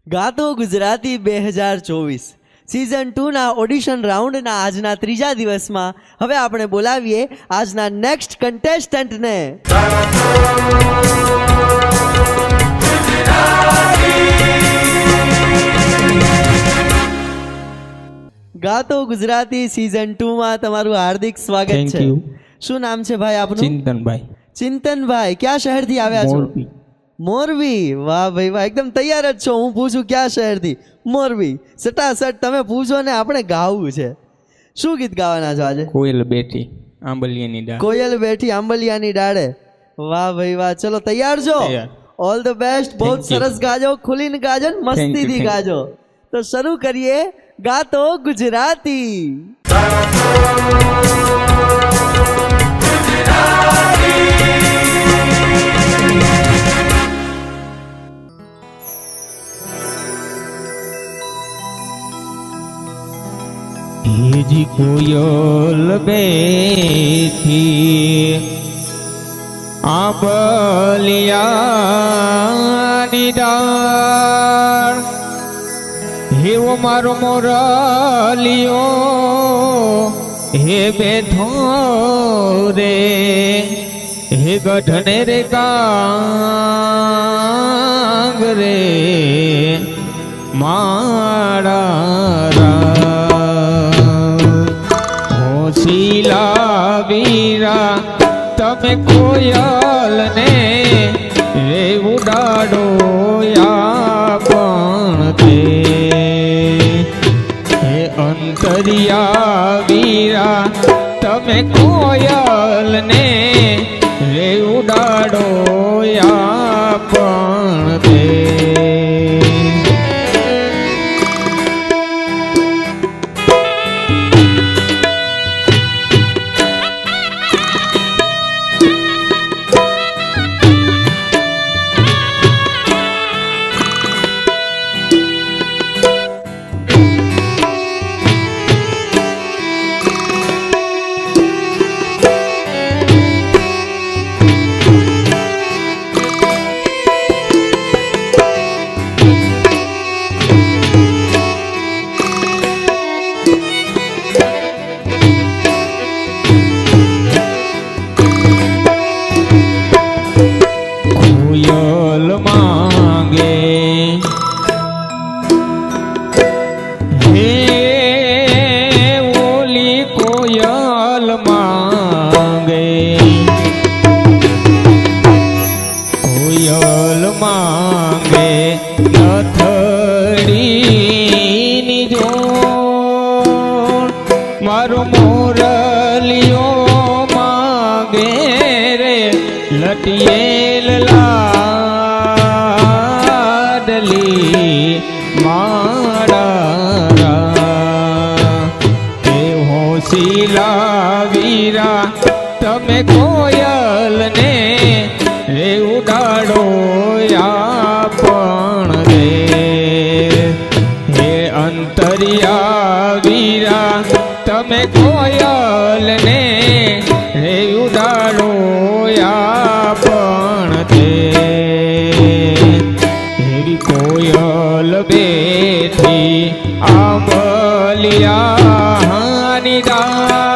ગાતો Gujarati 2024 season 2 ના audition રાઉન્ડના આજના ત્રીજા દિવસમાં હવે આપણે બોલાવીએ આજના નેક્સ્ટ કન્ટેસ્ટન્ટને। ગાતો ગુજરાતી सीजन 2 માં તમારું હાર્દિક સ્વાગત છે। શું નામ છે ભાઈ આપનું? ચિંતનભાઈ। ચિંતનભાઈ ક્યાં શહેરથી આવ્યા છો? मोरबी। वाह भाई वाह, एकदम तैयार ज छो। हूँ पूछूं क्या शहर थी? मोरबी। सटासट तमे पूछो ने आपणे गावुं छे। शुं गीत गावाना छो आज? कोयल बेटी आंबलियानी डाळे। कोयल बेटी आंबलियानी डाळे। वाह भाई वाह, चलो तैयार छो? All the best. बहुत सरस गाजो, खुलीने गाजो, मस्ती थी गाजो। तो शुरू करिए गातो गुजराती। जी कोयल बेठी आंबलियानी डाळ। हे वो मारो मोरलियो हे बेठो रे, हे गढ़ने रे कांग रे मारा शीला वीरा तमे कोयल ने रे उडाडो या पण ते। हे अंतरिया वीरा तमे कोयल ने रे उडाडो या पण ते। कोयल मांगे हे ओली कोयल मांगे। कोयल मांगे नथड़ी नी जोड़, मारो मोरलियो मांगे रे लटियल लाडली मारा। हे होशीला वीरा तमे कोयल ने रे उडाडो या पण रे। हे अंतरिया वीरा तमे कोयल ने रे उडाडो या पण ते। हेरी कोयल बेठी आंबलियानी डाळ।